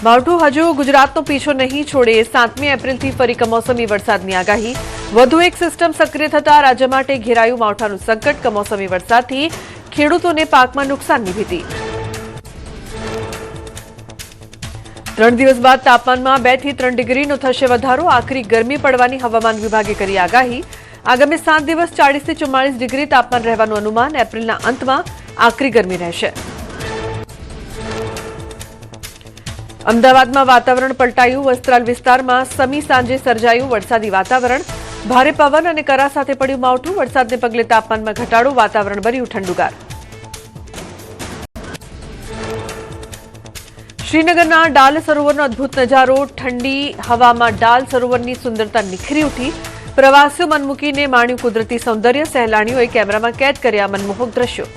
માવઠું હજુ ગુજરાતનો પીછો નહીં છોડે. 7મી એપ્રિલથી ફરી કમોસમી વરસાદની આગાહી. વધુ એક સિસ્ટમ સક્રિય થતા રાજ્ય માટે ઘેરાયું માવઠાનું સંકટ. કમોસમી વરસાદથી ખેડૂતોને પાકમાં નુકસાનની ભીતિ. 3 દિવસ બાદ તાપમાનમાં 2 થી 3 ડિગ્રીનો થશે વધારો. આકરી ગરમી પડવાની હવામાન વિભાગે કરી આગાહી. આગામી 7 દિવસ 40 થી 44 ડિગ્રી તાપમાન રહેવાનું અનુમાન. એપ્રિલના અંતમાં આકરી ગરમી રહેશે. અમદાવાદમાં વાતાવરણ પલટાયું. વસ્ત્રાલ વિસ્તારમાં સમી સાંજે સર્જાયું વરસાદી વાતાવરણ. ભારે પવન અને કરા સાથે પડ્યું માવઠું. વરસાદને પગલે તાપમાનમાં ઘટાડો. વાતાવરણ બન્યું ઠંડુગાર. શ્રીનગરના ડાલ સરોવરનો અદભુત નજારો. ઠંડી હવામાં ડાલ સરોવરની સુંદરતા નિખરી ઉઠી. પ્રવાસીઓ મન મૂકીને માણ્યું કુદરતી સૌંદર્ય. સહેલાણીઓએ કેમેરામાં કેદ કર્યા મનમોહક દ્રશ્યો.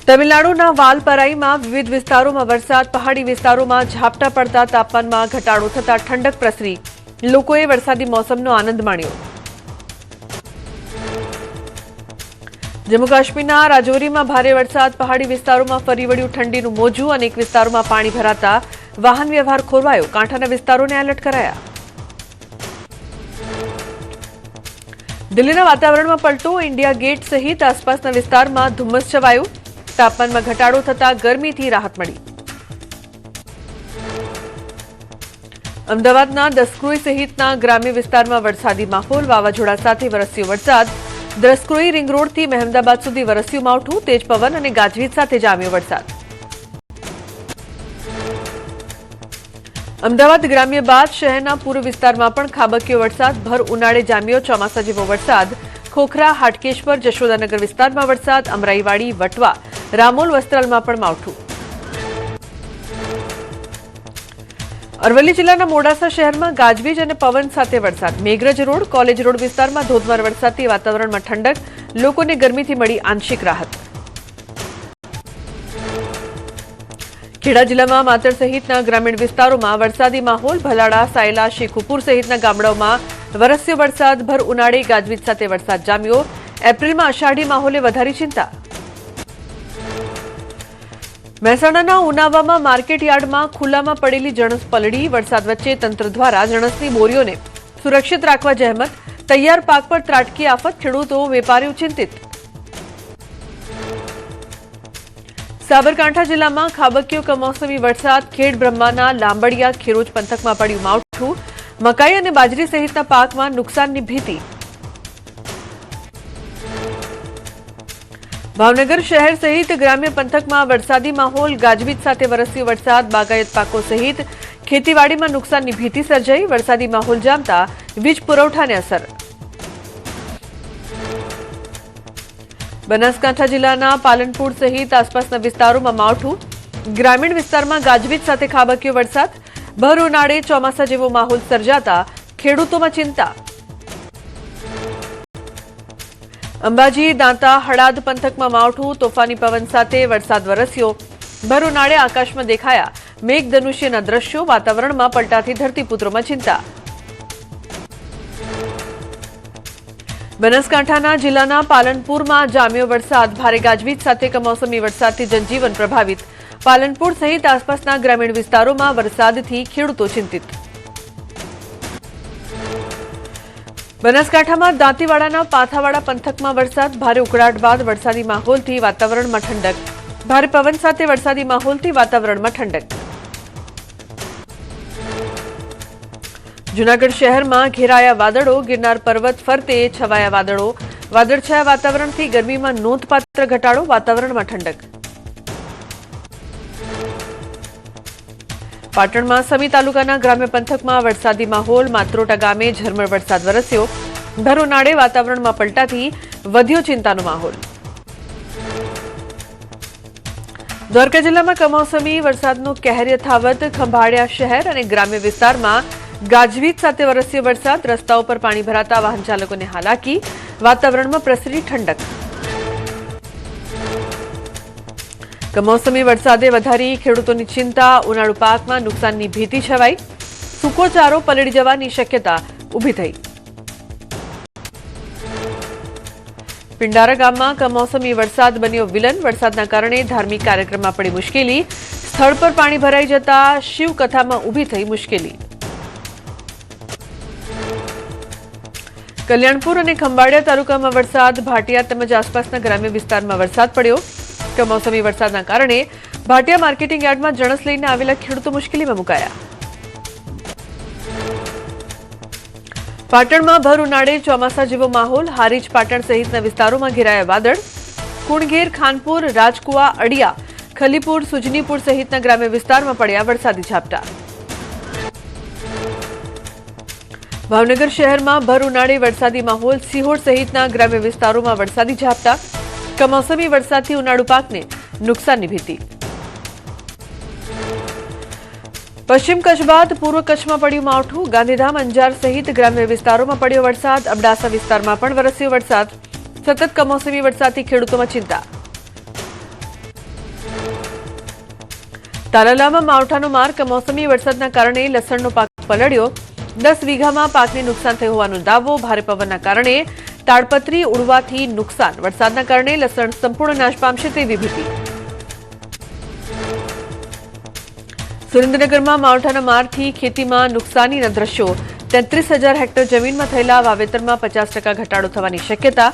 તમિલનાડુના વાલપરાઈમાં વિવિધ વિસ્તારોમાં વરસાદ. પહાડી વિસ્તારોમાં ઝાપટા પડતા તાપમાનમાં ઘટાડો થતા ઠંડક પ્રસરી. લોકોએ વરસાદી મોસમનો આનંદ માણ્યો. જમ્મુ કાશ્મીરના રાજૌરીમાં ભારે વરસાદ. પહાડી વિસ્તારોમાં ફરી વળ્યું ઠંડીનું મોજું. અનેક વિસ્તારોમાં પાણી ભરાતા વાહન વ્યવહાર ખોરવાયો. કાંઠાના વિસ્તારોને એલર્ટ કરાયા. દિલ્હીના વાતાવરણમાં પલટો. ઇન્ડિયા ગેટ સહિત આસપાસના વિસ્તારમાં ધુમ્મસ છવાયું. તાપમાનમાં ઘટાડો થતા ગરમીથી રાહત મળી. અમદાવાદના દસક્રોઈ સહિતના ગ્રામ્ય વિસ્તારમાં વરસાદી માહોલ. વાવાઝોડા સાથે વરસ્યો વરસાદ. દસક્રોઈ રિંગ રોડથી મહેમદાબાદ સુધી વરસ્યું માવઠું. તેજ પવન અને ગાજવીજ સાથે જામ્યો વરસાદ. અમદાવાદ ગ્રામ્ય બાદ શહેરના પૂર્વ વિસ્તારમાં પણ ખાબક્યો વરસાદ. ભર ઉનાળે જામ્યો ચોમાસા જેવો વરસાદ. ખોખરા, હાટકેશ્વર, જશોદાનગર વિસ્તારમાં વરસાદ. અમરાઈવાડી, વટવા, રામોલ, વસ્ત્રાલમાં પણ માવઠું. અરવલ્લી જિલ્લાના મોડાસા શહેરમાં ગાજવીજ અને પવન સાથે વરસાદ. મેઘરજ રોડ, કોલેજ રોડ વિસ્તારમાં ધોધમાર વરસાદથી વાતાવરણમાં ઠંડક. લોકોને ગરમીથી મળી આંશિક રાહત. ખેડા જિલ્લામાં માતર સહિતના ગ્રામીણ વિસ્તારોમાં વરસાદી માહોલ. ભલાડા, સાયલા, શેખુપુર સહિતના ગામડાઓમાં વરસ્યો વરસાદ. ભર ઉનાળે ગાજવીજ સાથે વરસાદ જામ્યો. એપ્રિલમાં અષાઢી માહોલે વધારી ચિંતા. મહેસાણાના ઉનાવામાં માર્કેટ યાર્ડમાં ખુલ્લામાં પડેલી જણસ પલળી. વરસાદ વચ્ચે તંત્ર દ્વારા જણસની બોરીઓને સુરક્ષિત રાખવા જહેમત. તૈયાર પાક પર ત્રાટકી આફત. ખેડૂતો, વેપારીઓ ચિંતિત. સાબરકાંઠા જિલ્લામાં ખાબક્યો કમોસમી વરસાદ. ખેડ બ્રહ્માના લાંબડિયા, ખેરોજ પંથકમાં પડ્યું માવઠું. મકાઈ અને બાજરી સહિતના પાકમાં નુકસાનની ભીતિ. ભાવનગર શહેર સહિત ગ્રામ્ય પંથકમાં વરસાદી માહોલ. ગાજવીજ સાથે વરસ્યો વરસાદ. બાગાયત પાકો સહિત ખેતીવાડીમાં નુકસાનની ભીતિ સર્જાઈ. વરસાદી માહોલ જામતા વીજ પુરવઠાને અસર. બનાસકાંઠા જિલ્લાના પાલનપુર સહિત આસપાસના વિસ્તારોમાં માવઠું. ગ્રામીણ વિસ્તારમાં ગાજવીજ સાથે ખાબક્યો વરસાદ. ભર ઉનાળે ચોમાસા જેવો માહોલ સર્જાતા ખેડૂતોમાં ચિંતા. અંબાજી, દાંતા, હળાદ પંથકમાં માવઠું. તોફાની પવન સાથે વરસાદ વરસ્યો. ભર ઉનાળે આકાશમાં દેખાયા મેઘધનુષ્યના દ્રશ્યો. વાતાવરણમાં પલટાથી ધરતીપુત્રોમાં ચિંતા. બનાસકાંઠાના જિલ્લાના પાલનપુરમાં જામ્યો વરસાદ. ભારે ગાજવીજ સાથે કમોસમી વરસાદથી જનજીવન પ્રભાવિત. પાલનપુર સહિત આસપાસના ગ્રામીણ વિસ્તારોમાં વરસાદથી ખેડૂતો ચિંતિત. બનાસકાંઠામાં દાંતીવાડાના પાથાવાડા પંથકમાં વરસાદ. ભારે ઉકળાટ બાદ વરસાદી માહોલથી વાતાવરણમાં ઠંડક. ભારે પવન સાથે વરસાદી માહોલથી વાતાવરણમાં ઠંડક. જૂનાગઢ શહેરમાં ઘેરાયા વાદળો. ગિરનાર પર્વત ફરતે છવાયા વાદળો. વાદળછાયા વાતાવરણથી ગરમીમાં નોંધપાત્ર ઘટાડો. વાતાવરણમાં ઠંડક. પાટણમાં સમી તાલુકાના ગ્રામ્ય પંથકમાં વરસાદી માહોલ. માત્રોટા ગામે ઝરમર વરસાદ વરસ્યો. ભર ઉનાળે વાતાવરણમાં પલટાથી વધ્યો ચિંતાનો માહોલ. દ્વારકા જિલ્લામાં કમોસમી વરસાદનો કહેર યથાવત. ખંભાળિયા શહેર અને ગ્રામ્ય વિસ્તારમાં ગાજવીજ સાથે વરસ્યો વરસાદ. રસ્તાઓ પર પાણી ભરાતા વાહન ચાલકોને હાલાકી. વાતાવરણમાં પ્રસરી ઠંડક. કમોસમી વરસાદે વધારી ખેડૂતોની ચિંતા. ઉનાળુ પાકમાં નુકસાનની ભીતિ છવાઈ. સૂકો ચારો પલળી જવાની શક્યતા ઊભી થઈ. પિંડારા ગામમાં કમોસમી વરસાદ બન્યો વિલન. વરસાદના કારણે ધાર્મિક કાર્યક્રમમાં પડી મુશ્કેલી. સ્થળ પર પાણી ભરાઈ જતા શિવકથામાં ઊભી થઈ મુશ્કેલી। કલ્યાણપુર અને ખંભાળિયા તાલુકામાં વરસાદ, ભાટિયા તેમજ આસપાસના ગ્રામ્ય વિસ્તારમાં વરસાદ પડ્યો। કમોસમી વરસાદના કારણે ભાટિયા માર્કેટિંગ યાર્ડમાં જણસ લઈને આવેલા ખેડૂતો મુશ્કેલીમાં મુકાયા। પાટણમાં ભર ઉનાળે ચોમાસા જેવો માહોલ, હારીજ પાટણ સહિતના વિસ્તારોમાં ઘેરાયા વાદળ। કુણઘેર, ખાનપુર, રાજકુવા, અડિયા, ખલીપુર, સુજનીપુર સહિતના ગ્રામ્ય વિસ્તારમાં પડ્યા વરસાદી ઝાપટા। ભાવનગર શહેરમાં ભર ઉનાળે વરસાદી માહોલ, સિહોર સહિતના ગ્રામ્ય વિસ્તારોમાં વરસાદી ઝાપટા। કમોસમી વરસાદથી ઉનાળુ પાકને નુકસાનની ભીતિ। પશ્ચિમ કચ્છ બાદ પૂર્વ કચ્છમાં પડ્યું માવઠું, ગાંધીધામ, અંજાર સહિત ગ્રામ્ય વિસ્તારોમાં પડ્યો વરસાદ। અબડાસા વિસ્તારમાં પણ વરસ્યો વરસાદ। સતત કમોસમી વરસાદથી ખેડૂતોમાં ચિંતા। તાલાલામાં માવઠાનો માર, કમોસમી વરસાદના કારણે લસણનો પાક પલળ્યો। 10 વીઘામાં પાકને નુકસાન થયું હોવાનો દાવો। ભારે પવનના કારણે તાડપત્રી ઉડવાથી નુકસાન, વરસાદના કારણે લસણ સંપૂર્ણ નાશ પામશે તેવી ભીતિ। સુરેન્દ્રનગરમાં માવઠાના મારથી ખેતીમાં નુકસાનીના દ્રશ્યો। 33,000 હેક્ટર જમીનમાં થયેલા વાવેતરમાં 50% ઘટાડો થવાની શક્યતા।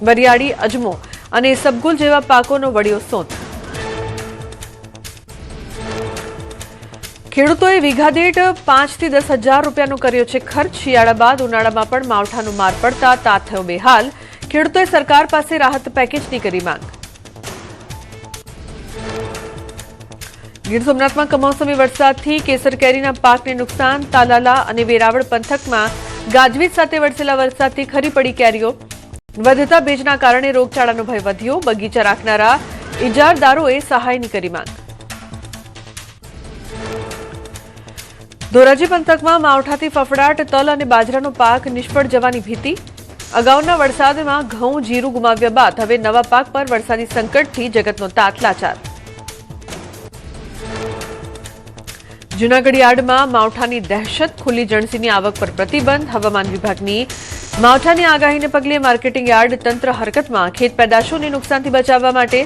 વરિયાળી, અજમો અને સબગુલ જેવા પાકોનો વળ્યો સોંત। ખેડૂતોએ વીઘા દીઠ 5 થી 10,000 રૂપિયાનો કર્યો છે ખર્ચ। શિયાળા બાદ ઉનાળામાં પણ માવઠાનો માર પડતા તાત થયો બેહાલ। ખેડૂતોએ સરકાર પાસે રાહત પેકેજની કરી માંગ। ગીર સોમનાથમાં કમોસમી વરસાદથી કેસર કેરીના પાકને નુકસાન। તાલાલા અને વેરાવળ પંથકમાં ગાજવીજ સાથે વરસેલા વરસાદથી ખરી પડી કેરીઓ। વધતા ભેજના કારણે રોગચાળાનો ભય વધ્યો। બગીચા રાખનારા ઇજારદારોએ સહાયની કરી માંગ। ધોરાજી પંથકમાં માવઠાથી ફફડાટ, તલ અને બાજરાનો પાક નિષ્ફળ જવાની ભીતિ। અગાઉના વરસાદમાં ઘઉં, જીરું ગુમાવ્યા બાદ હવે નવા પાક પર વરસાદી સંકટથી જગતનો તાત લાચાર। જૂનાગઢ યાર્ડમાં માવઠાની દહેશત, ખુલ્લી જણસીની આવક પર પ્રતિબંધ। હવામાન વિભાગની માવઠાની આગાહીને પગલે માર્કેટિંગ યાર્ડ તંત્ર હરકતમાં। ખેત પેદાશોને નુકસાનથી બચાવવા માટે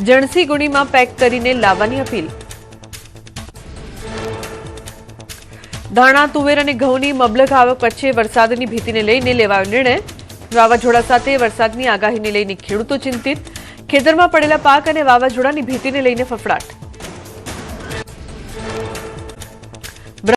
જણસી ગુણીમાં પેક કરીને લાવવાની અપીલ। ધાણા, તુવેર અને ઘઉંની મબલખ આવક વચ્ચે વરસાદની ભીતિને લઈને લેવાયો નિર્ણય। વાવાઝોડા સાથે વરસાદની આગાહીને લઈને ખેડૂતો ચિંતિત। ખેતરમાં પડેલા પાક અને વાવાઝોડાની ભીતિને લઈને ફફડાટ।